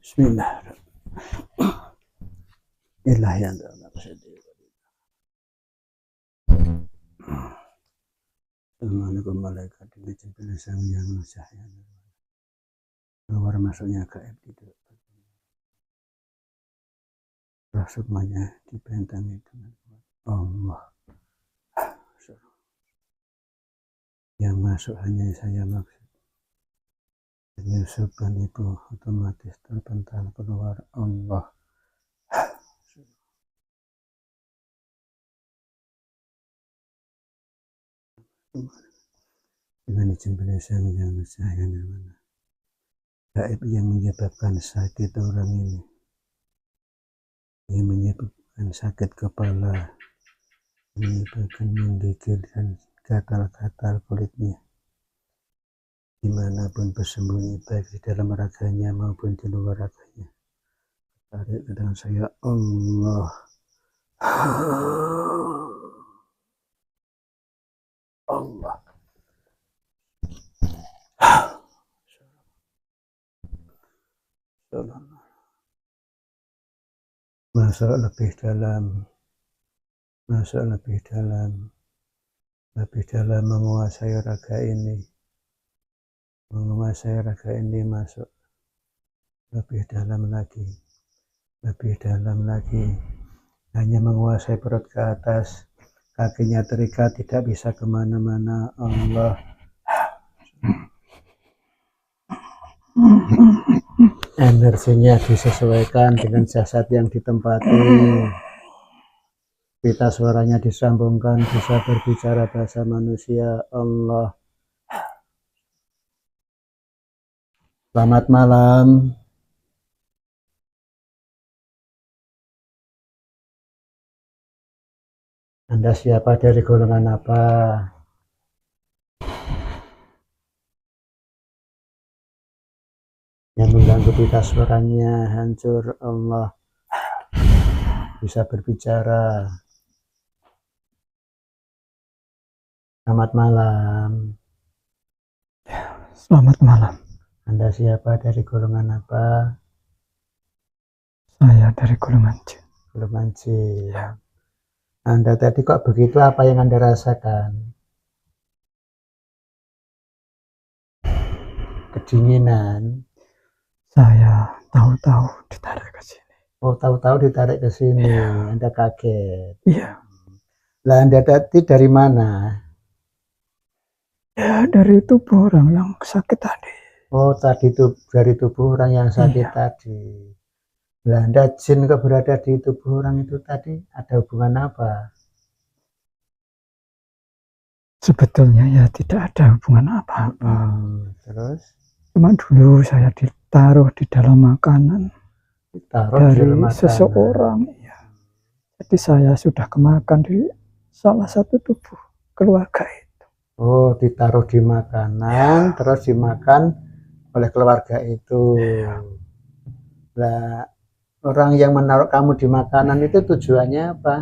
Assalamualaikum malaikat dimensi sang yang cahaya keluar masuknya gaib itu rasukmanya dibentengi dengan Allah. Yang masuk hanya saya maksud, penyusupan itu otomatis terpental keluar Allah. Dengan izin sang yang cahaya nirwana, gaib yang menyebabkan sakit orang ini, yang menyebabkan sakit kepala, menyebabkan menggigil dan gatal-gatal kulitnya, dimanapun bersembunyi baik di dalam raganya maupun di luar raganya, tarik ke dalam saya Allah. Allah. Masuk lebih dalam, masuk lebih dalam menguasai raga ini, masuk lebih dalam lagi, hanya menguasai perut ke atas, kakinya terikat tidak bisa kemana-mana. Allah. Energinya disesuaikan dengan jasad yang ditempati, pita suaranya disambungkan, bisa berbicara bahasa manusia. Allah. Selamat malam. Anda siapa, dari golongan apa? Yang mengganggu pita suaranya hancur. Allah. Bisa berbicara. Selamat malam. Selamat malam. Anda siapa, dari golongan apa? Saya dari golongan jin. Golongan jin. Ya. Anda tadi kok begitu, apa yang Anda rasakan? Kedinginan. Saya tahu-tahu ditarik ke sini. Oh, tahu-tahu ditarik ke sini. Ya. Anda kaget. Iya. Lah, Anda tadi dari mana? Ya, dari tubuh orang yang sakit tadi. Oh, tadi itu dari tubuh orang yang sakit tadi. Lah, Anda jin kok berada di tubuh orang itu tadi? Ada hubungan apa? Sebetulnya ya tidak ada hubungan apa-apa. Terus? Cuma dulu saya ditaruh di dalam makanan. Ditaruh dari di dalam makanan seseorang. Ya. Jadi saya sudah kemakan di salah satu tubuh keluarga itu. Oh, ditaruh di makanan, terus dimakan oleh keluarga itu. Ya. Lah, orang yang menaruh kamu di makanan itu tujuannya apa?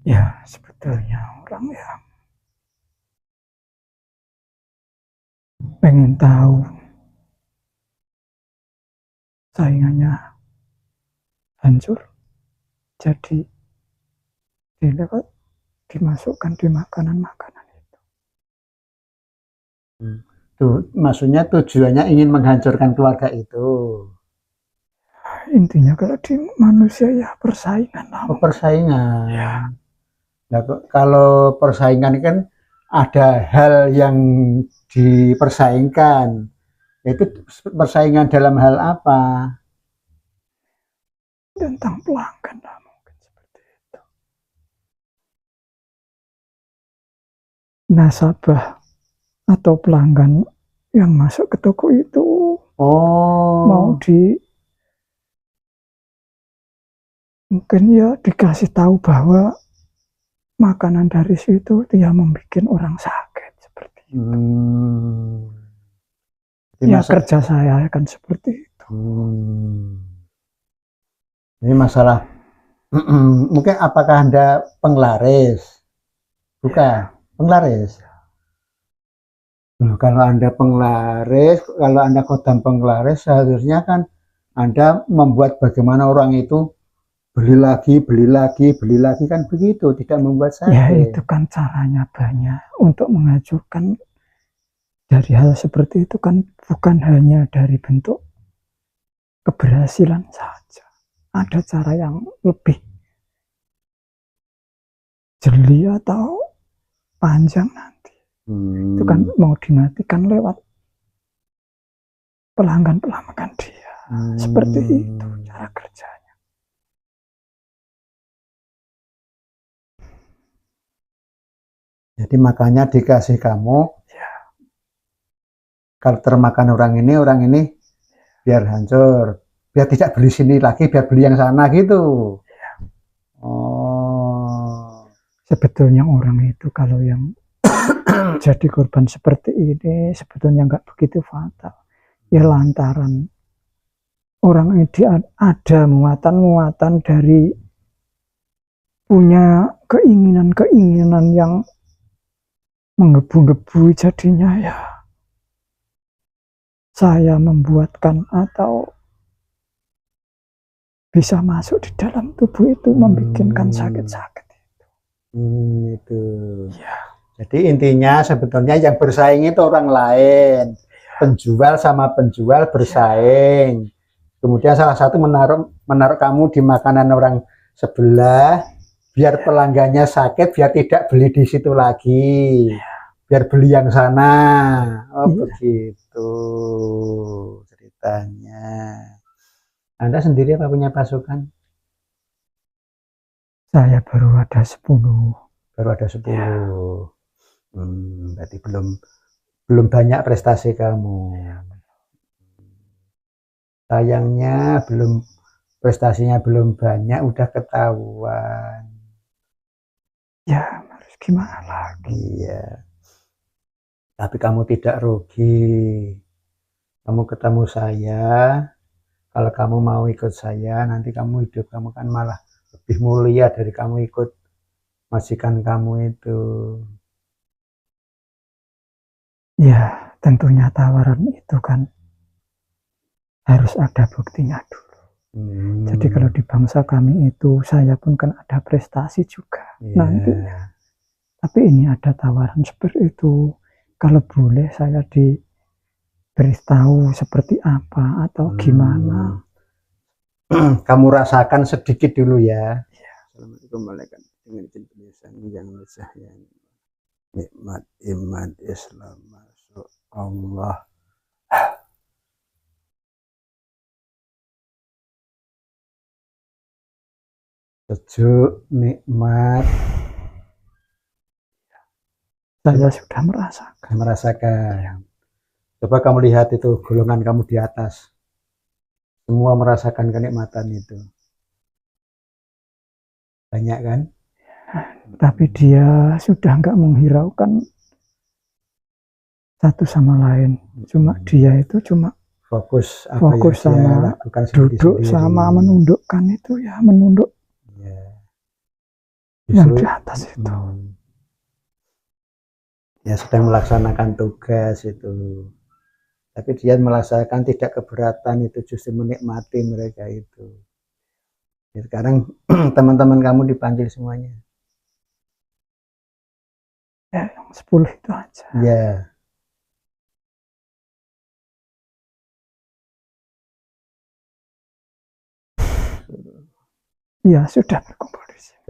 Ya, sebetulnya orang yang pengen tahu saingannya hancur, jadi dimasukkan di makanan-makanan itu. Tuh, maksudnya tujuannya ingin menghancurkan keluarga itu. Intinya kalau di manusia ya persaingan lah. Oh, persaingan. Ya. Nah, kalau persaingan kan ada hal yang dipersaingkan. Itu persaingan dalam hal apa? Tentang pelanggan lah, mungkin seperti itu. Nasabah atau pelanggan yang masuk ke toko itu mau mungkin ya dikasih tahu bahwa makanan dari situ dia membuat orang sakit seperti itu. Ya kerja saya kan seperti itu. Ini masalah mungkin apakah Anda penglaris? Bukan, penglaris. Nah, kalau Anda penglaris, kalau Anda kodam penglaris, seharusnya kan Anda membuat bagaimana orang itu beli lagi, beli lagi, beli lagi, kan begitu, tidak membuat Ya sakit. itu kan caranya banyak untuk mengajukan dari hal seperti itu kan bukan hanya dari bentuk keberhasilan saja. Ada cara yang lebih jeli atau panjang nanti. Itu kan mau dimatikan lewat pelanggan-pelanggan dia. Seperti itu cara kerjanya. Jadi makanya dikasih kamu, Ya, kalau termakan orang ini biar hancur, biar tidak beli sini lagi, biar beli yang sana gitu. Oh, sebetulnya orang itu kalau yang jadi korban seperti ini sebetulnya nggak begitu fatal. Ya lantaran orang ini ada muatan-muatan dari punya keinginan-keinginan yang menggebu-gebu, jadinya ya saya membuatkan atau bisa masuk di dalam tubuh itu membikinkan sakit-sakit. itu. Ya, Jadi intinya sebetulnya yang bersaing itu orang lain. Penjual sama penjual bersaing. Kemudian salah satu menaruh kamu di makanan orang sebelah, biar pelanggannya sakit, biar tidak beli di situ lagi, biar beli yang sana. Oh begitu ceritanya. Anda sendiri apa punya pasukan? saya baru ada 10. Baru ada 10. Berarti belum banyak prestasi kamu. Sayangnya prestasinya belum banyak, udah ketahuan. Ya harus gimana lagi. Iya. Tapi kamu tidak rugi. Kamu ketemu saya, kalau kamu mau ikut saya, nanti kamu hidup kamu kan malah lebih mulia dari kamu ikut majikan kamu itu. Ya tentunya tawaran itu kan harus ada buktinya dulu. Jadi kalau di bangsa kami itu saya pun kan ada prestasi juga nantinya. Tapi ini ada tawaran seperti itu. Kalau boleh saya diberitahu seperti apa atau gimana. Kamu rasakan sedikit dulu ya. Assalamualaikum warahmatullahi wabarakatuh. Yang saya nikmat iman Islam masuk Allah. Sejuk, nikmat. Saya sudah merasakan. Merasakan. Coba kamu lihat itu golongan kamu di atas. Semua merasakan kenikmatan itu. Banyak kan? Tapi dia sudah nggak menghiraukan satu sama lain. Cuma dia itu cuma fokus sama duduk sama menundukkan itu ya, menunduk yang di atas itu. Ya sedang melaksanakan tugas itu. Tapi dia melaksanakan tidak keberatan, itu justru menikmati mereka itu. Ya, sekarang teman-teman kamu dipanggil semuanya. Ya, yang 10 itu aja. Ya. Iya, sudah berkumpul di sini.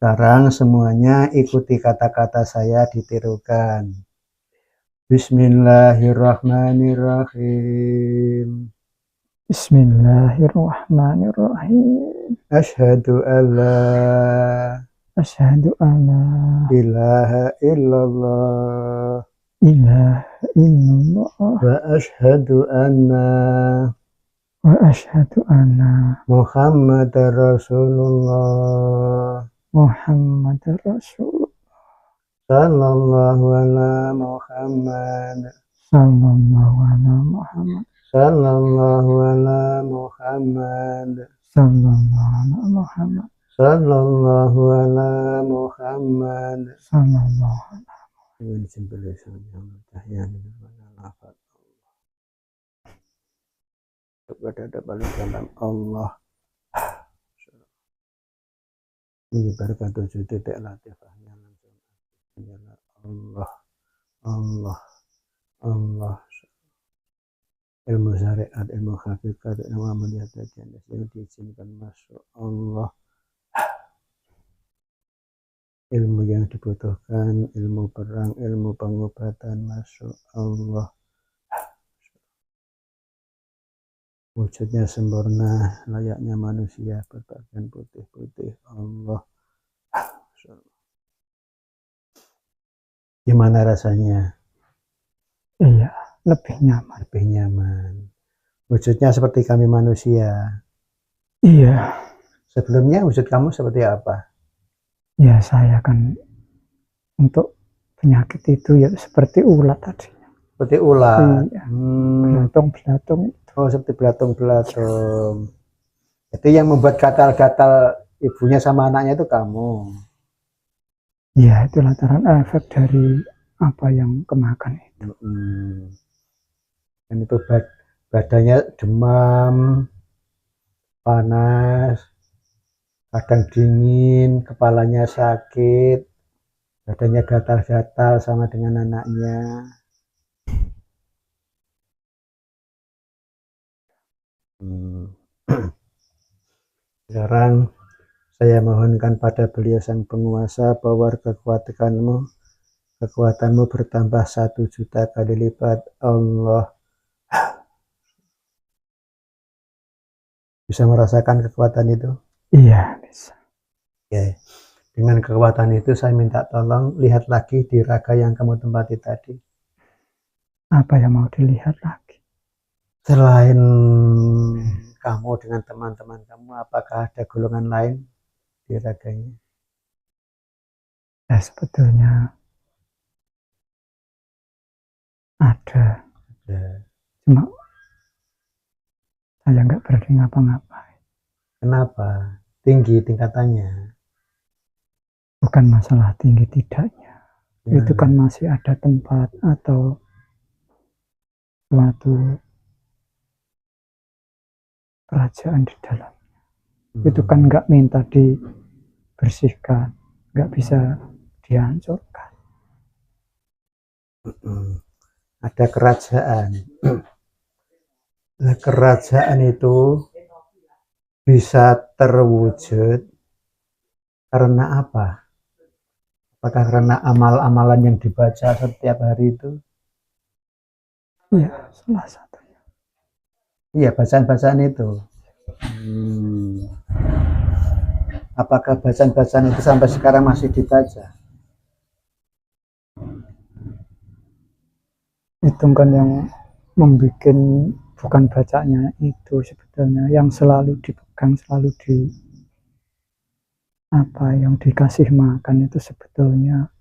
Sekarang semuanya ikuti kata-kata saya, ditirukan. Bismillahirrahmanirrahim. Bismillahirrahmanirrahim. Asyhadu alla ilaha illallah. Ilaha illallah. Wa asyhadu anna Muhammadar Rasulullah. Muhammadar Rasulullah. Sallallahu ala Muhammad. Sallallahu ala Muhammad. Sallallahu ala Muhammad. Sallallahu ala Muhammad. Sallallahu ala Muhammad. Sallallahu ala Dengan jembelisan yang cahaya lafaz kepada paling dalam Allah menyebarkan 7 titik latifahnya langsung Allah Allah Allah ilmu syariat, ilmu hakikat, ilmu amaliyat yang diizinkan masuk Allah, ilmu yang dibutuhkan, ilmu perang, ilmu pengobatan masuk Allah, wujudnya sempurna layaknya manusia berpakaian putih-putih Allah. Gimana rasanya? Iya, lebih nyaman. Lebih nyaman. Wujudnya seperti kami manusia. Iya. Sebelumnya wujud kamu seperti apa? Ya saya kan untuk penyakit itu ya seperti ulat tadi. Seperti ulat. Iya. Belatung-belatung. Oh, seperti belatung-belatung. Itu yang membuat gatal-gatal ibunya sama anaknya itu kamu. Iya, itu lantaran efek dari apa yang kemakan itu. Dan itu badannya demam, panas, kadang dingin, kepalanya sakit, badannya gatal-gatal sama dengan anaknya. Sekarang saya mohonkan pada beliau sang penguasa bahwa kekuatanmu bertambah 1.000.000 kali lipat. Allah bisa merasakan kekuatan itu? Iya, bisa. Oke. Dengan kekuatan itu saya minta tolong lihat lagi di raga yang kamu tempati tadi. Apa yang mau dilihat lagi? Selain kamu dengan teman-teman kamu, apakah ada golongan lain di raganya? Ya sebetulnya ada. Cuma saya nggak berani ngapa-ngapain. Kenapa? Tinggi tingkatannya. Bukan masalah tinggi tidaknya. Itu kan masih ada tempat atau suatu kerajaan di dalamnya. Itu kan nggak minta dibersihkan, nggak bisa dihancurkan. Ada kerajaan. Nah, kerajaan itu bisa terwujud karena apa? Apakah karena amal-amalan yang dibaca setiap hari itu? Iya, salah satunya. Iya, bacaan-bacaan itu. Apakah bacaan-bacaan itu sampai sekarang masih dibaca? Itu kan yang membuat bukan bacanya itu sebetulnya yang selalu dipegang, selalu apa yang dikasih makan itu sebetulnya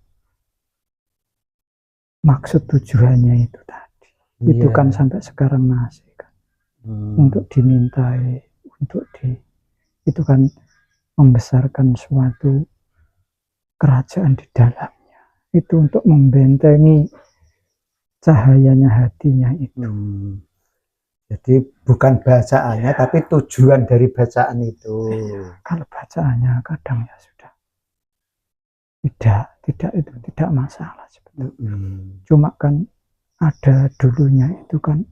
maksud tujuannya itu tadi. Itu kan sampai sekarang masih kan. Untuk dimintai, itu kan membesarkan suatu kerajaan di dalamnya. Itu untuk membentengi cahayanya hatinya itu. Jadi bukan bacaannya tapi tujuan dari bacaan itu. Kalau bacaannya kadang ya sudah itu tidak masalah sebetulnya. Cuma kan ada dulunya itu kan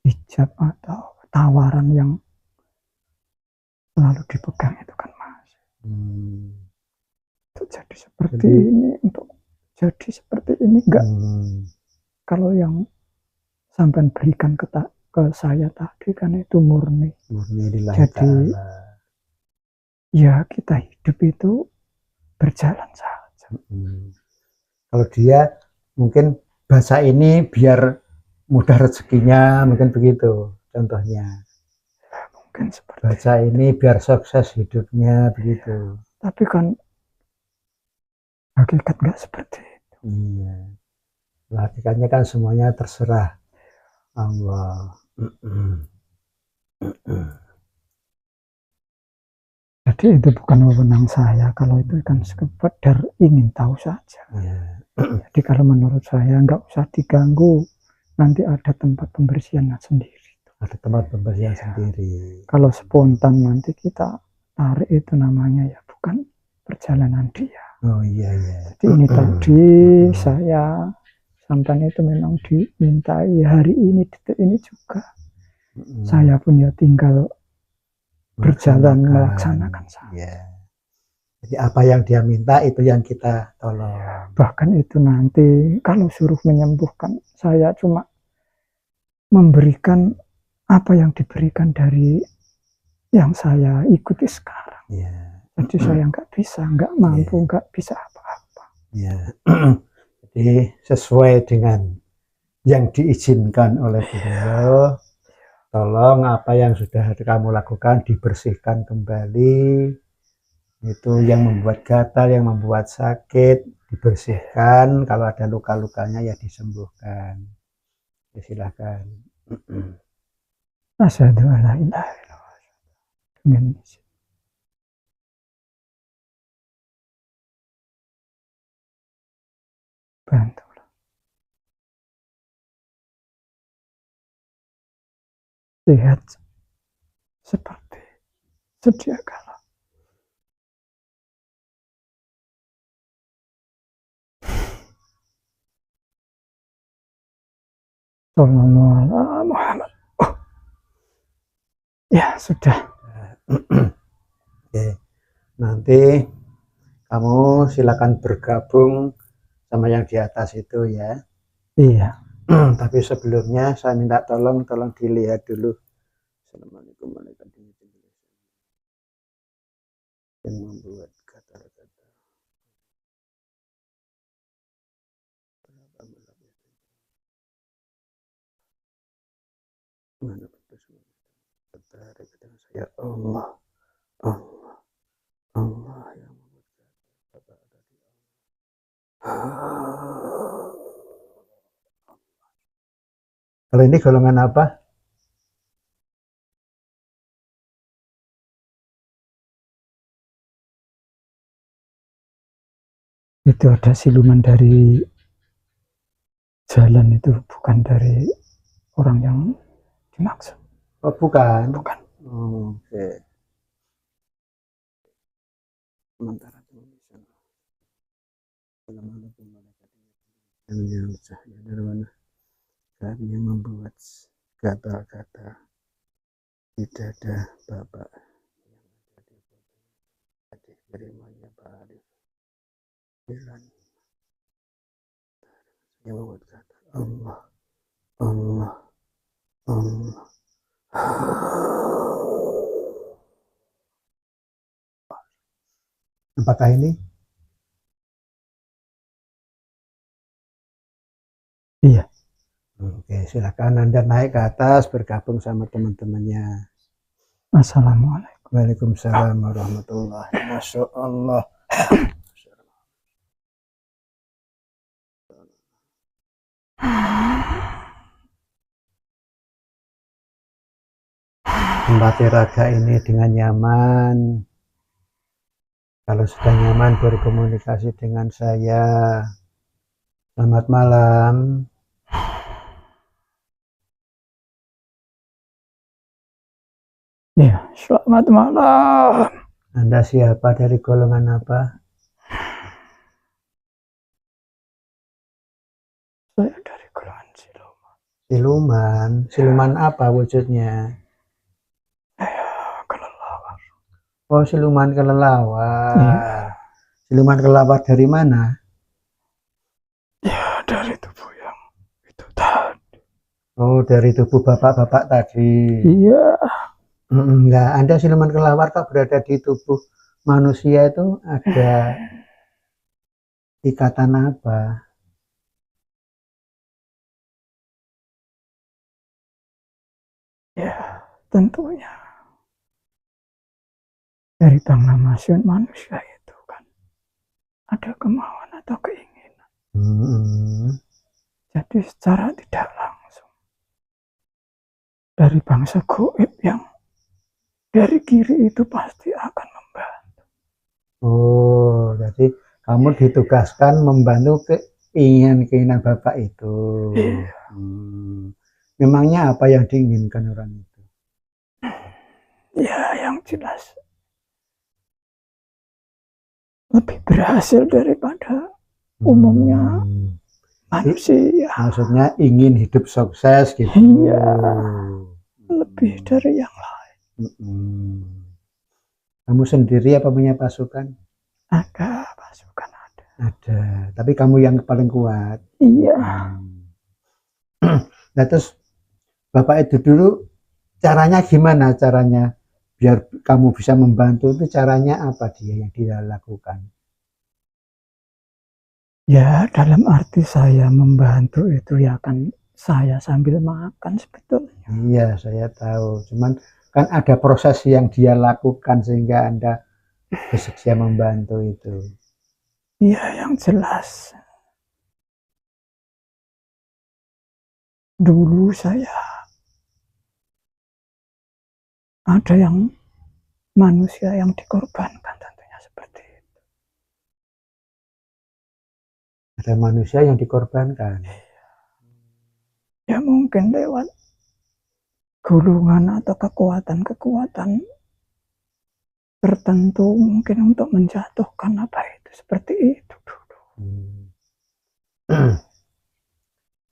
hijab atau tawaran yang selalu dipegang itu kan Mas. Untuk jadi seperti ini, untuk jadi seperti ini enggak. Kalau yang sampai berikan ke saya tadi kan itu murni. Jadi ya kita hidup itu berjalan saja. Kalau dia mungkin bahasa ini biar mudah rezekinya, mungkin begitu contohnya. Ya, mungkin seperti baca ini biar sukses hidupnya begitu. Tapi kan hakikat nggak seperti itu. Iya. Hakikatnya kan semuanya terserah Allah. Jadi itu bukan wewenang saya, kalau itu kan sekedar ingin tahu saja. Ya. Jadi kalau menurut saya nggak usah diganggu, nanti ada tempat pembersihan sendiri. Ada tempat pembersihan sendiri. Kalau spontan nanti kita tarik, itu namanya ya bukan perjalanan dia. Oh iya iya. Jadi ini tadi saya sampai itu memang dimintai hari ini, detik ini juga. Saya pun ya tinggal berjalan melaksanakan saja. Ya. Jadi apa yang dia minta itu yang kita tolong. Bahkan itu nanti kalau suruh menyembuhkan, saya cuma memberikan apa yang diberikan dari yang saya ikuti sekarang. Ya. Jadi saya nggak bisa, nggak mampu, nggak bisa apa-apa. Ya. Jadi sesuai dengan yang diizinkan oleh beliau, tolong apa yang sudah kamu lakukan dibersihkan kembali. Itu yang membuat gatal, yang membuat sakit dibersihkan. Kalau ada luka-lukanya ya disembuhkan. Ya, silakan. Asyhadu an la ilaha illallah. Dengan bantulah. Lihat seperti sedia kala. Sallallahu alaihi Muhammad. Oh. Ya sudah. Oke. Nanti kamu silakan bergabung sama yang di atas itu ya. Iya. Tapi sebelumnya saya minta tolong dilihat dulu. Assalamualaikum warahmatullahi wabarakatuh. Yang membuat kata-kata. Mana tertarik dengan saya Allah yang membuat kata tadi. Kalau ini golongan apa? Itu ada siluman dari jalan, itu bukan dari orang yang dimaksud. Oh bukan. Bukan. Oke. Sementara yang cahaya dari mana? Kami membuat kata-kata di dada Bapak yang terimanya Pak Arif. Yang membuat kata Allah. Apakah ini? Iya. Oke, silakan Anda naik ke atas bergabung sama teman-temannya. Assalamualaikum. Waalaikumsalam warahmatullahi wabarakatuh. Masya Allah. Tempati raga ini dengan nyaman. Kalau sudah nyaman berkomunikasi dengan saya. Selamat malam. Ya, selamat malam. Anda siapa, dari golongan apa? Saya dari golongan siluman. Siluman? Siluman apa wujudnya? Kelelawar. Oh, siluman kelelawar. Iya. Siluman kelelawar dari mana? Ya, dari tubuh yang itu tadi. Oh, dari tubuh bapak-bapak tadi. Iya. Enggak, Anda siluman kelelawar kok berada di tubuh manusia, itu ada ikatan apa? Ya, tentunya dari Bang Namasyun manusia itu kan ada kemauan atau keinginan. Jadi secara tidak langsung dari bangsa goib yang dari kiri itu pasti akan membawa Oh, jadi kamu ditugaskan membantu keinginan-keinginan Bapak itu. Iya. Memangnya apa yang diinginkan orang itu? Ya, yang jelas lebih berhasil daripada umumnya manusia. Maksudnya ingin hidup sukses gitu. Iya, lebih dari yang lain. Kamu sendiri apa punya pasukan? Ada pasukan ada. Ada, tapi kamu yang paling kuat. Iya. Nah terus Bapak itu dulu caranya gimana caranya biar kamu bisa membantu itu caranya apa yang dia lakukan? Ya, dalam arti saya membantu itu ya kan saya sambil makan sebetulnya. Iya, saya tahu. Cuman kan ada proses yang dia lakukan sehingga Anda bersedia membantu itu. Iya, yang jelas. Dulu saya ada yang manusia yang dikorbankan tentunya seperti itu. Ada manusia yang dikorbankan. Ya mungkin lewat golongan atau kekuatan-kekuatan tertentu mungkin untuk menjatuhkan apa itu seperti itu dulu.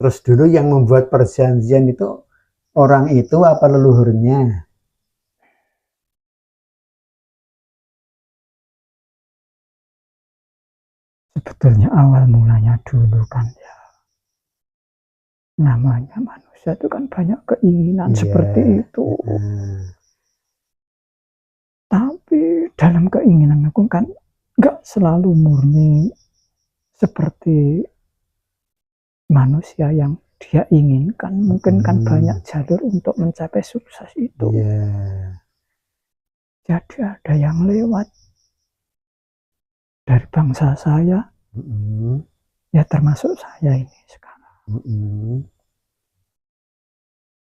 Terus dulu yang membuat perjanjian itu orang itu apa leluhurnya? Sebetulnya awal mulanya dulu kan ya namanya manusia itu kan banyak keinginan seperti itu. Tapi dalam keinginan aku kan nggak selalu murni seperti manusia yang dia inginkan. Mungkin kan banyak jalur untuk mencapai sukses itu. Jadi ada yang lewat dari bangsa saya, ya termasuk saya ini sekarang.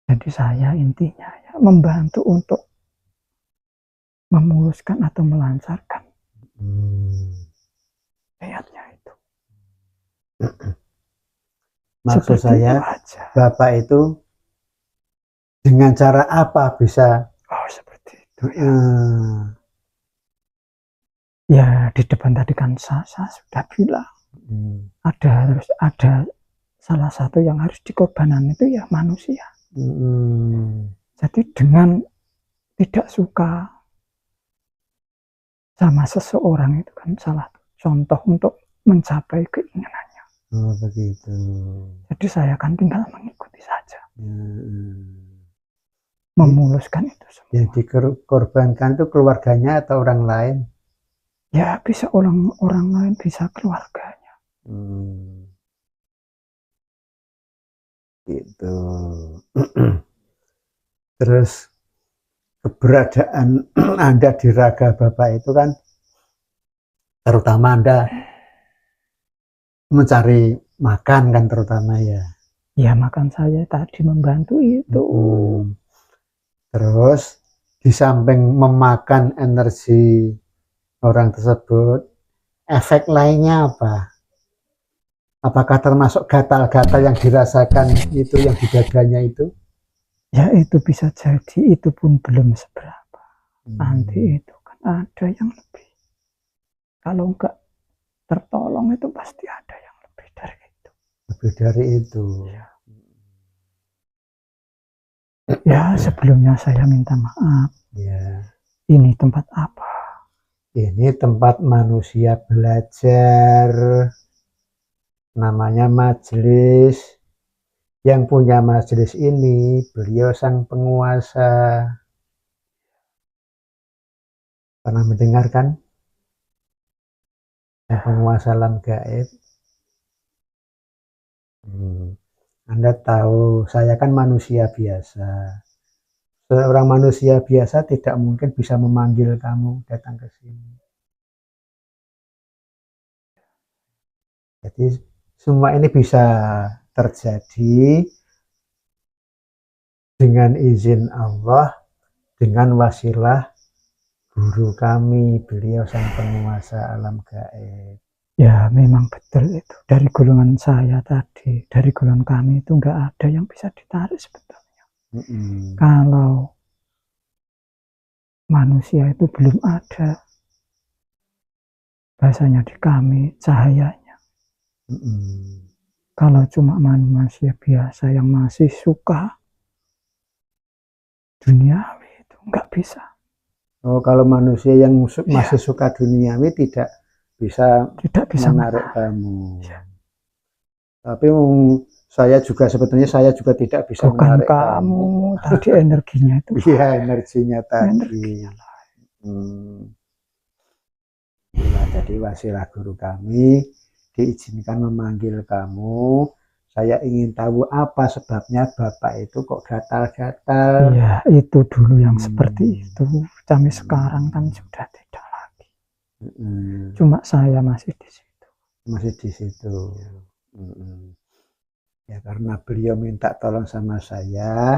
Jadi saya intinya ya membantu untuk memuluskan atau melancarkan niatnya itu. Maksud Seperti saya, itu aja. Bapak itu dengan cara apa bisa? Oh seperti itu ya. Ya di depan tadi kan saya sudah bilang ada salah satu yang harus dikorbankan itu ya manusia. Jadi dengan tidak suka sama seseorang itu kan salah contoh untuk mencapai keinginannya. Oh begitu. Jadi saya kan tinggal mengikuti saja. Memuluskan itu semua. Yang dikorbankan itu keluarganya atau orang lain? Ya bisa orang lain, bisa keluarganya. Gitu. Terus keberadaan Anda di raga Bapak itu kan terutama Anda mencari makan kan terutama ya. Ya makan saya tadi membantu itu. Terus di samping memakan energi orang tersebut, efek lainnya apa? Apakah termasuk gatal-gatal yang dirasakan itu yang di dadanya itu? Ya itu bisa jadi, itu pun belum seberapa. Nanti itu kan ada yang lebih. Kalau enggak tertolong itu pasti ada yang lebih dari itu. Lebih dari itu. Ya sebelumnya saya minta maaf. Ya. Ini tempat apa? Ini tempat manusia belajar. Namanya majelis. Yang punya majelis ini beliau sang penguasa. Pernah mendengarkan? Yang penguasa alam gaib. Anda tahu, saya kan manusia biasa. Seorang manusia biasa tidak mungkin bisa memanggil kamu datang ke sini. Jadi semua ini bisa terjadi dengan izin Allah, dengan wasilah guru kami, beliau sang penguasa alam gaib. Ya memang betul itu. Dari golongan saya tadi, dari golongan kami itu nggak ada yang bisa ditarik sebetulnya. Kalau manusia itu belum ada, bahasanya di kami cahayanya. Kalau cuma manusia biasa yang masih suka duniawi itu nggak bisa. Oh, kalau manusia yang masih suka duniawi tidak bisa menarik kamu. Ya. Tapi saya juga sebetulnya saya juga tidak bisa menarik kamu. Tadi energinya itu. Iya, energinya tadi. Nah, jadi wasilah guru kami diizinkan memanggil kamu. Saya ingin tahu apa sebabnya Bapak itu kok gatal-gatal. Iya, itu dulu yang seperti itu. Sampai sekarang kan sudah tidak lagi. Cuma saya masih di situ. Masih di situ. Ya karena beliau minta tolong sama saya.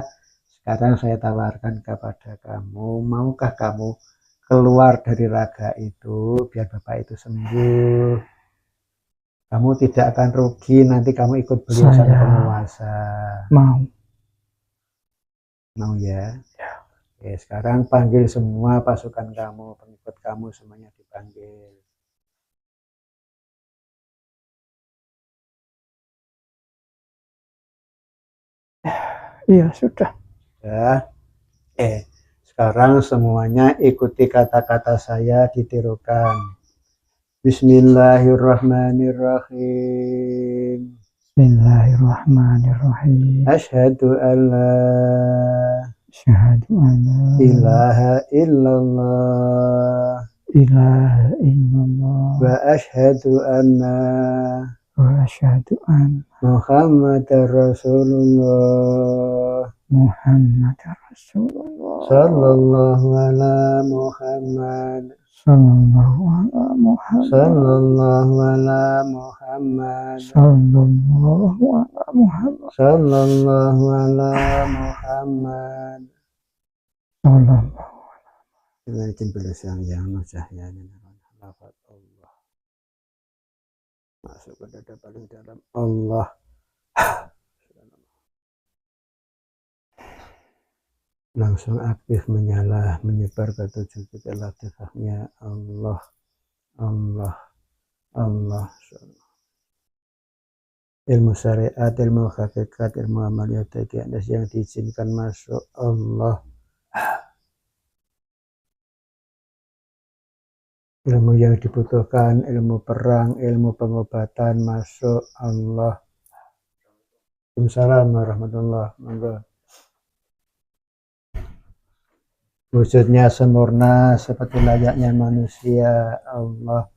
Sekarang saya tawarkan kepada kamu, maukah kamu keluar dari raga itu biar Bapak itu sembuh? Kamu tidak akan rugi, nanti kamu ikut beliau sang penguasa. Mau ya? Ya. Oke, sekarang panggil semua pasukan kamu, pengikut kamu semuanya dipanggil. Iya, sudah. Ya. Sekarang semuanya ikuti kata-kata saya, ditirukan. Bismillahirrahmanirrahim. Bismillahirrahmanirrahim. Asyhadu an la ilaha illallah wa asyhadu anna Muhammadar Rasulullah sallallahu ala Muhammad sallallahu ala Muhammad dengan izin beliau yang cahaya lafaz Allah masuk ke dada paling dalam Allah. Langsung aktif menyala menyebar ke 7 titik latifahnya Allah Allah Allah. Ilmu syariat, ilmu hakikat, ilmu amaliyat yang diizinkan masuk Allah. Ilmu yang dibutuhkan, ilmu perang, ilmu pengobatan masuk Allah. Assalamualaikum warahmatullahi wabarakatuh. Wujudnya sempurna seperti layaknya manusia Allah.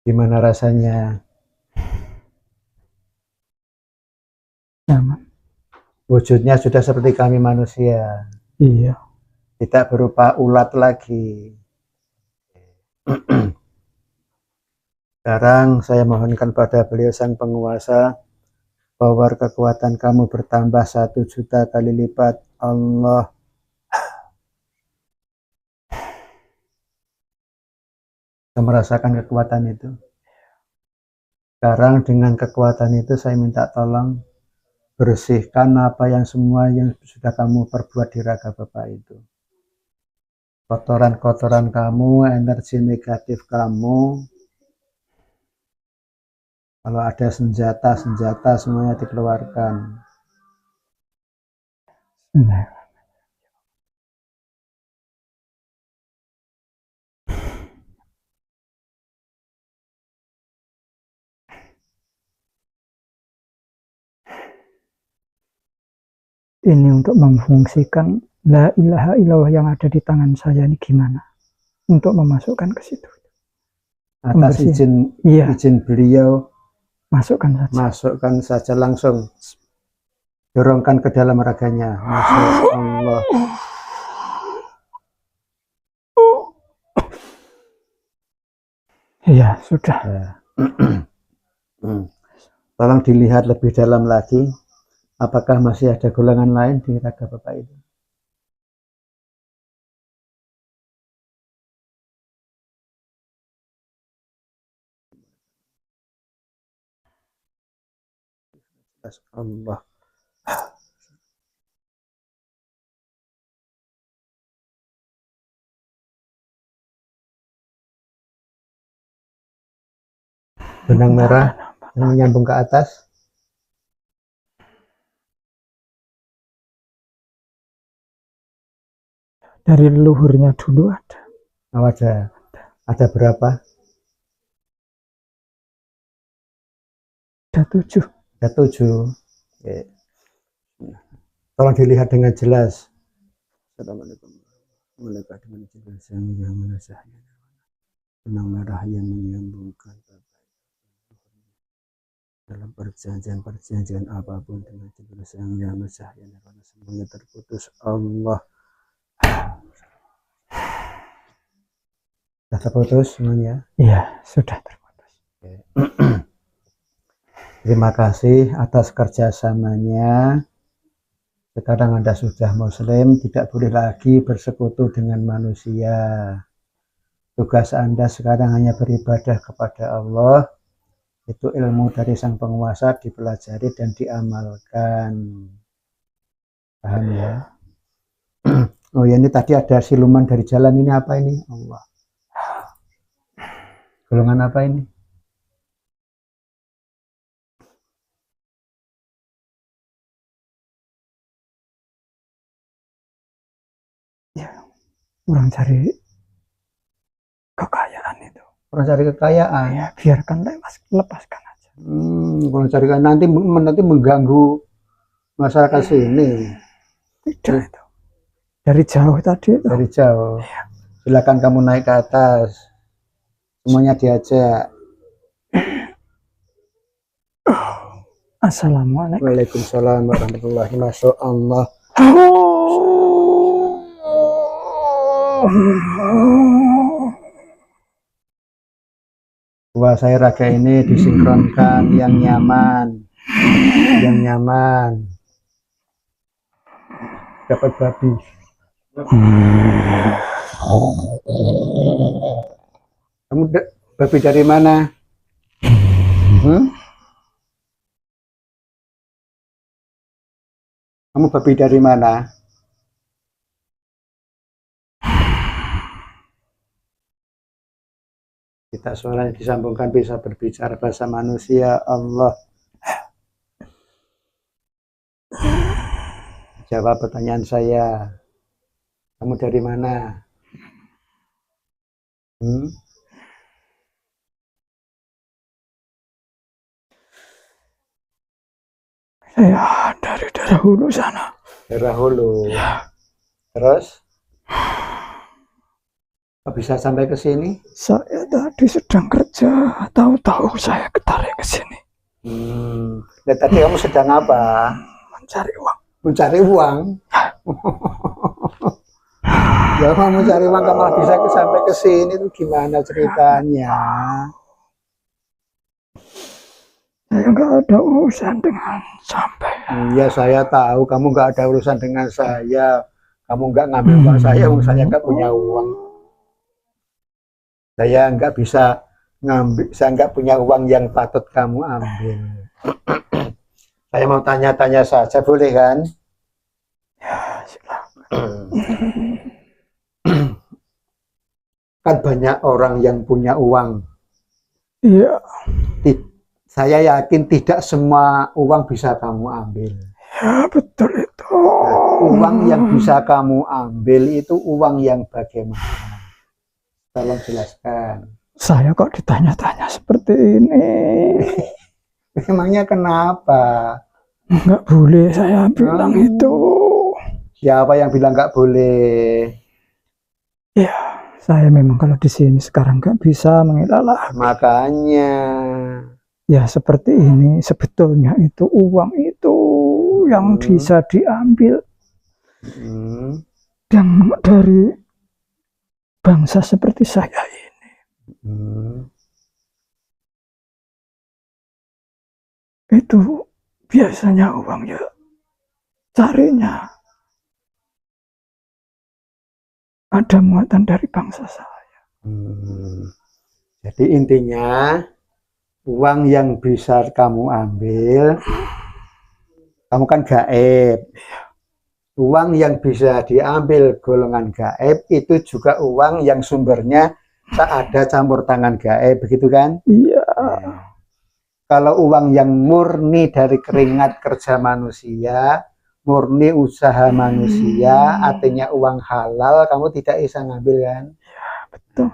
Gimana rasanya? Wujudnya sudah seperti kami manusia. Iya. Tidak berupa ulat lagi. Sekarang saya mohonkan pada beliau sang penguasa, power kekuatan kamu bertambah 1 juta kali lipat Allah. Saya merasakan kekuatan itu. Sekarang dengan kekuatan itu saya minta tolong bersihkan apa yang semua yang sudah kamu perbuat di raga Bapak itu. Kotoran-kotoran kamu, energi negatif kamu, kalau ada senjata-senjata semuanya dikeluarkan. Ini untuk memfungsikan la ilaha illallah yang ada di tangan saya ini gimana? Untuk memasukkan ke situ. Atas izin beliau, masukkan saja langsung. Dorongkan ke dalam raganya. Masya Allah. Iya, sudah. Ya. Tolong dilihat lebih dalam lagi. Apakah masih ada golongan lain di raga Bapak itu? atas Allah. Benang merah yang menyambung ke atas. Dari leluhurnya dulu ada. Oh, ada berapa? Ada 7. Ada 7. Oke. Tolong dilihat dengan jelas. Assalamualaikum. Mereka dengan jelas yang mana cahaya. Benang merah yang menyambungkan dalam perjanjian apapun dengan jelas yang mana cahaya karena semuanya terputus Allah. Sudah terputus semuanya? Iya, sudah terputus. Oke. Terima kasih atas kerjasamanya. Sekarang Anda sudah Muslim, tidak boleh lagi bersekutu dengan manusia. Tugas Anda sekarang hanya beribadah kepada Allah. Itu ilmu dari Sang Penguasa dipelajari dan diamalkan. Paham ya? Oh ya, ini tadi ada siluman dari jalan, ini apa ini? Allah. Golongan apa ini? Ya, orang cari kekayaan itu. Orang cari kekayaan. Ya, biarkan lepaskan aja. Orang cari kekayaan nanti mengganggu masyarakat sini. Tidak itu. Dari jauh tadi itu. Dari jauh. Ya. Silakan kamu naik ke atas. Semuanya diajak. Assalamualaikum. Waalaikumsalam warahmatullahi wabarakatuh. Allah. Kuasai raga ini disinkronkan yang nyaman. Yang nyaman. Dapat babi. Kamu babi dari mana? Kamu babi dari mana? Kita suaranya disambungkan bisa berbicara bahasa manusia. Allah. Jawab pertanyaan saya. Kamu dari mana? Saya dari daerah hulu sana. Daerah hulu. Ya. Terus? Kok bisa sampai ke sini? Saya tadi sedang kerja, tahu-tahu saya ketarik ke sini. Nah, tadi kamu sedang apa? Mencari uang. Mencari uang? Ya, kamu mencari uang kamu bisa sampai ke sini itu gimana ceritanya? Saya nggak ada urusan dengan sampai. Iya, saya tahu kamu nggak ada urusan dengan saya. Kamu nggak ngambil uang saya nggak punya uang. Saya nggak bisa ngambil, saya nggak punya uang yang patut kamu ambil. Saya mau tanya-tanya saja, boleh kan? Ya, silakan. Kan banyak orang yang punya uang. Iya. Saya yakin tidak semua uang bisa kamu ambil. Ya, betul itu. Nah, uang yang bisa kamu ambil itu uang yang bagaimana? Tolong jelaskan. Saya kok ditanya-tanya seperti ini. Memangnya kenapa? Nggak boleh saya bilang itu. Siapa yang bilang nggak boleh? Ya, saya memang kalau di sini sekarang nggak bisa mengelak. Makanya. Ya seperti ini, sebetulnya itu uang itu yang bisa diambil yang dari bangsa seperti saya ini. Itu biasanya uang ya carinya ada muatan dari bangsa saya. Jadi intinya uang yang bisa kamu ambil Kamu kan gaib. Uang yang bisa diambil golongan gaib itu juga uang yang sumbernya tak ada campur tangan gaib, begitu kan? Iya. Kalau uang yang murni dari keringat kerja manusia, murni usaha manusia, artinya uang halal, kamu tidak bisa ngambil kan? Betul.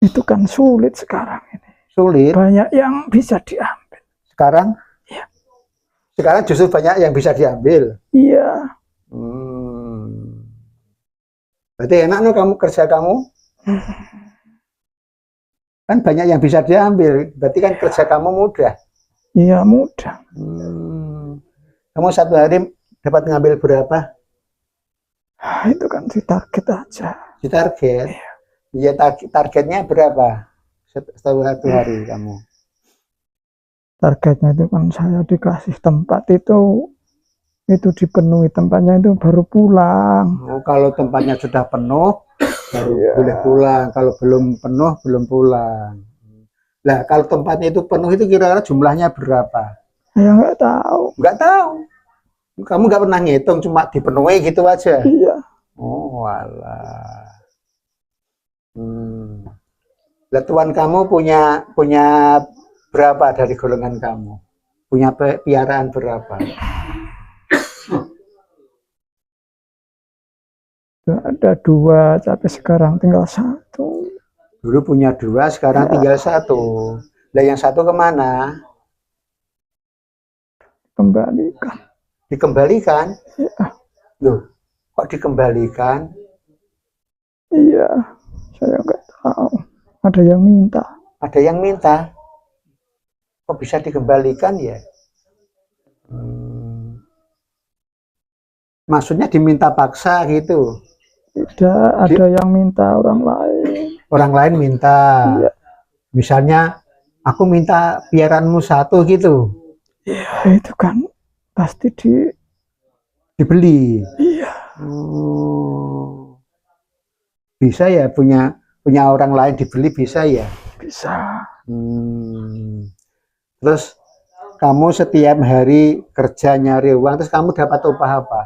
Itu kan sulit sekarang ini. Sulit. Banyak yang bisa diambil. Sekarang? Ya. Sekarang justru banyak yang bisa diambil. Iya. Berarti enak no kamu kerja kamu? Kan banyak yang bisa diambil. Berarti kan kerja kamu mudah. Iya mudah. Kamu satu hari dapat ngambil berapa? Itu kan ditarget aja. Ditarget? Iya, targetnya berapa? Satu hari kamu? Targetnya itu kan saya dikasih tempat itu dipenuhi tempatnya itu baru pulang. Oh, kalau tempatnya sudah penuh baru boleh pulang. Kalau belum penuh belum pulang. Nah, kalau tempatnya itu penuh itu kira-kira jumlahnya berapa? Saya nggak tahu. Nggak tahu. Kamu nggak pernah ngitung, cuma dipenuhi gitu aja. Iya. Oh, alah. Lah, Tuhan kamu punya berapa dari golongan kamu? Punya piaraan berapa? Ada 2, tapi sekarang tinggal 1. Dulu punya 2, sekarang tinggal 1. Lah, yang 1 kemana? Kembalikan. Dikembalikan? Ya. Loh, kok dikembalikan? Iya, saya nggak tahu. Ada yang minta. Ada yang minta? Kok bisa dikembalikan ya? Maksudnya diminta paksa gitu? Tidak, ada yang minta orang lain. Orang lain minta? Iya. Misalnya, aku minta piaranmu 1 gitu? Iya, itu kan pasti dibeli. Iya. Bisa ya punya orang lain dibeli, bisa ya? Bisa. Terus kamu setiap hari kerja nyari uang, terus kamu dapat upah apa?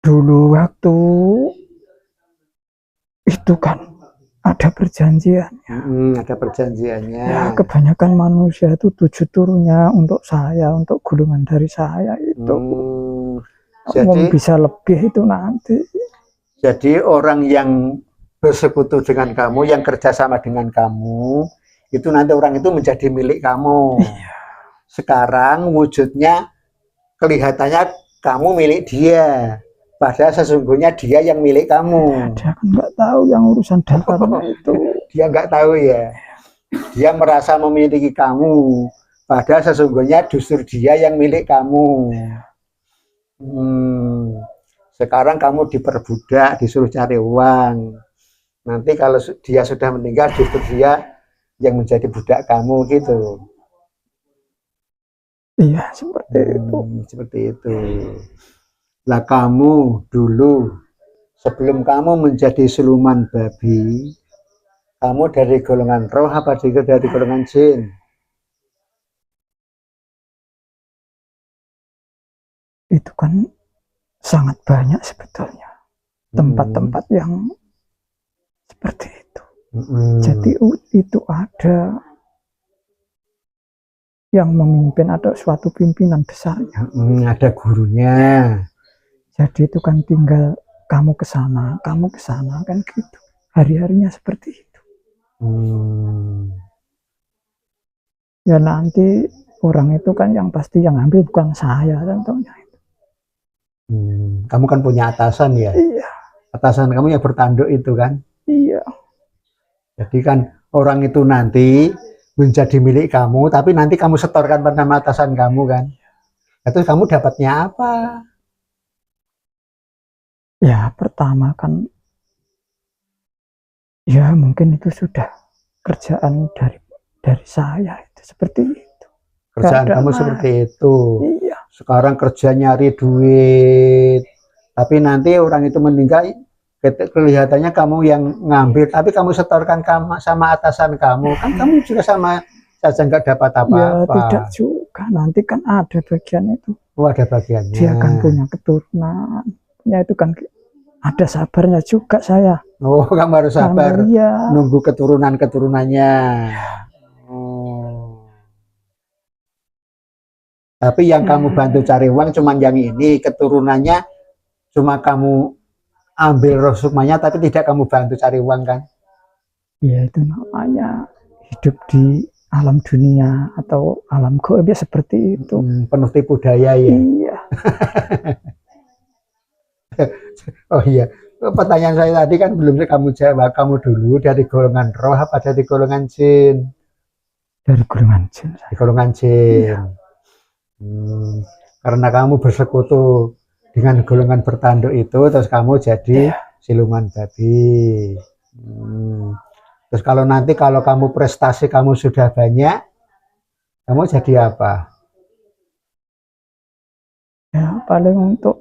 Dulu waktu itu kan ada perjanjiannya. Ada perjanjiannya. Ya, kebanyakan manusia itu 7 turunnya untuk saya, untuk golongan dari saya itu. Jadi bisa lebih itu nanti. Jadi orang yang bersekutu dengan kamu, yang kerjasama dengan kamu, itu nanti orang itu menjadi milik kamu. Iya. Sekarang wujudnya kelihatannya kamu milik dia, padahal sesungguhnya dia yang milik kamu. Dia kan nggak tahu yang urusan dasarnya itu. Dia nggak tahu ya. Dia merasa memiliki kamu, padahal sesungguhnya justru dia yang milik kamu. Sekarang kamu diperbudak, disuruh cari uang. Nanti kalau dia sudah meninggal, justru dia yang menjadi budak kamu gitu. Iya, seperti itu. Seperti itu. Lah, kamu dulu sebelum kamu menjadi siluman babi, kamu dari golongan roh apa dari golongan jin? Itu kan sangat banyak sebetulnya tempat-tempat yang seperti itu. Jadi itu ada yang memimpin, ada suatu pimpinan besarnya. Ada gurunya. Jadi itu kan tinggal kamu ke sana kan gitu. Hari-harinya seperti itu. Ya nanti orang itu kan yang pasti yang ambil bukan saya tentunya. Kamu kan punya atasan ya? Iya. Atasan kamu yang bertanduk itu kan? Iya. Jadi kan orang itu nanti menjadi milik kamu, tapi nanti kamu setorkan pada atasan kamu kan? Itu kamu dapatnya apa? Ya pertama kan, ya mungkin itu sudah kerjaan dari saya itu seperti itu. Kerjaan kamu seperti itu. Iya. Sekarang kerja nyari duit, tapi nanti orang itu meninggal, kelihatannya kamu yang ngambil, tapi kamu setorkan sama atasan kamu, kan kamu juga sama saja nggak dapat Ya apa-apa. tidak juga, nanti kan ada bagian itu. Oh, ada bagiannya. Dia kan punya keturunan. Ya itu kan ada sabarnya juga saya. Oh, kamu harus sabar Iya. nunggu keturunan-keturunannya. Oh. Tapi yang kamu bantu cari uang cuman yang ini, keturunannya cuma kamu ambil roh sukmanya, tapi tidak kamu bantu cari uang kan? Ya itu namanya hidup di alam dunia atau alam gaib ya seperti itu. Penuh tipu daya ya. Iya. Oh iya, pertanyaan saya tadi kan belum kamu jawab. Kamu dulu dari golongan roh apa dari golongan jin? Dari golongan jin. Di golongan jin. Iya. Karena kamu bersekutu dengan golongan bertanduk itu, terus kamu jadi siluman babi. Terus kalau nanti kalau kamu prestasi kamu sudah banyak, kamu jadi apa? Ya paling untuk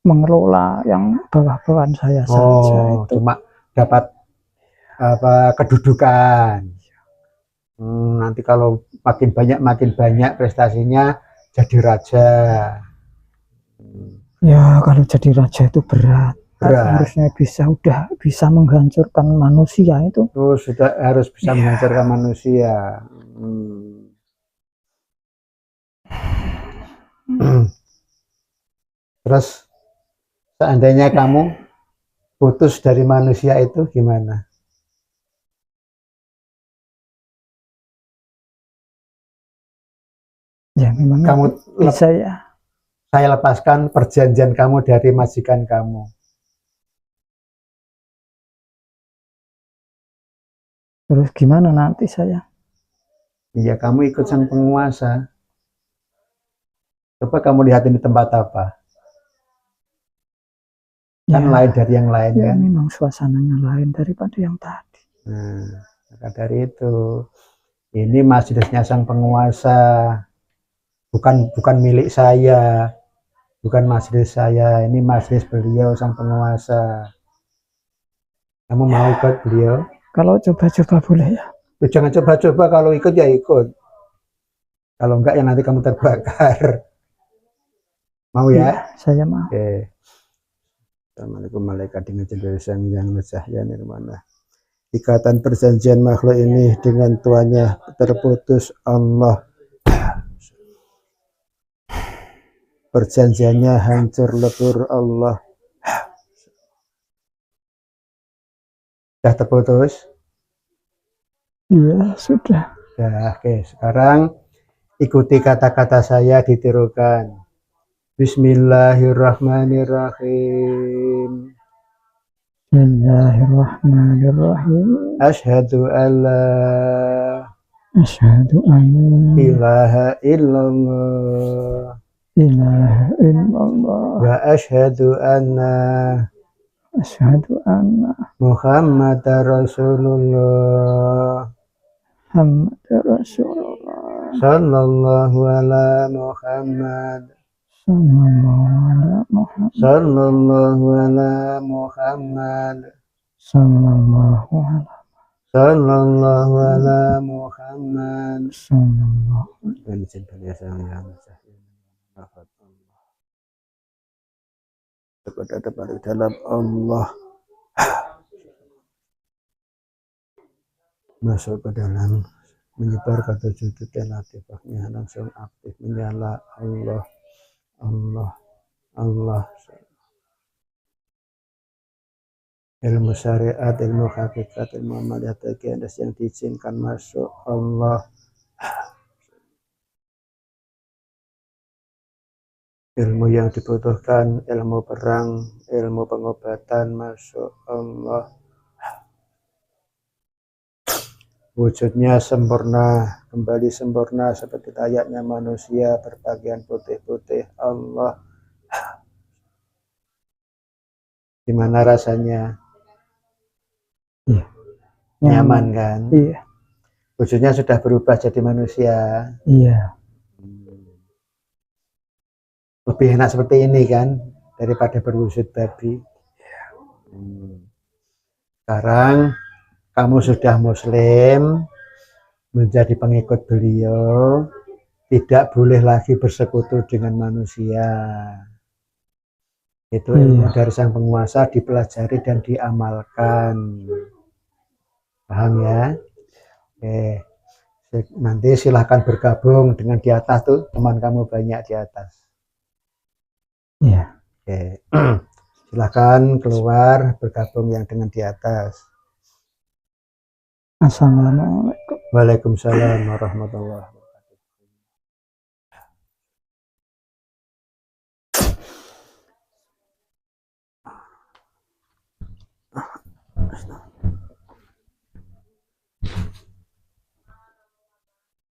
mengelola yang bawah-bawahan saya saja itu. Cuma dapat apa kedudukan. Nanti kalau makin banyak prestasinya jadi raja. Ya kalau jadi raja itu berat. Harusnya udah bisa menghancurkan manusia itu. Sudah harus bisa menghancurkan manusia. Terus seandainya kamu putus dari manusia itu gimana? Ya memang kamu bisa ya. Saya lepaskan perjanjian kamu dari majikan kamu. Terus gimana nanti saya? Iya, kamu ikut sang penguasa. Coba kamu lihat ini tempat apa? Kan ya, lain dari yang lain ya, kan? Memang suasananya lain daripada yang tadi. Nah, maka dari itu, ini masjidnya sang penguasa, bukan milik saya, bukan masjid saya, ini masjid beliau sang penguasa. Kamu mau ikut beliau? Kalau coba-coba boleh ya? Jangan coba-coba, kalau ikut ya ikut. Kalau enggak ya nanti kamu terbakar. Mau ya? Saya mau. Oke. Assalamualaikum malaikat dengan cendera sang yang cahaya nirwana. Ikatan perjanjian makhluk ini dengan tuannya terputus Allah. Perjanjiannya hancur lebur Allah. Sudah terputus? Iya, sudah. Ya, oke. Sekarang ikuti kata-kata saya, ditirukan. Bismillahirrahmanirrahim. Bismillahirrahmanirrahim. Asyhadu alla ilaha illallah. Wa asyhadu anna Muhammad Rasulullah. Sallallahu ala Muhammad. Sallallahu ala Muhammad. Sallallahu ala Muhammad. Kepada dalam Allah. Masuk ke dalam, menyebar ke 7 titik latifahnya, langsung aktif menyala. Allah, Allah, Allah. Ilmu syariat, ilmu hakikat, ilmu amaliyat yang diizinkan masuk. Allah. Ilmu yang dibutuhkan, ilmu perang, ilmu pengobatan masuk. Allah. Wujudnya sempurna, kembali sempurna seperti layaknya manusia berpakaian putih-putih. Allah. Gimana rasanya? Nyaman kan? Iya. Wujudnya sudah berubah jadi manusia. Iya. Lebih enak seperti ini kan daripada berwujud babi. Sekarang kamu sudah muslim, menjadi pengikut beliau, tidak boleh lagi bersekutu dengan manusia. Itu ilmu dari sang penguasa dipelajari dan diamalkan. Paham ya? Oke. Nanti silahkan bergabung dengan di atas tuh, teman kamu banyak di atas. Iya. Oke. Silahkan keluar bergabung yang dengan di atas. Assalamualaikum. Waalaikumsalam warahmatullahi wabarakatuh.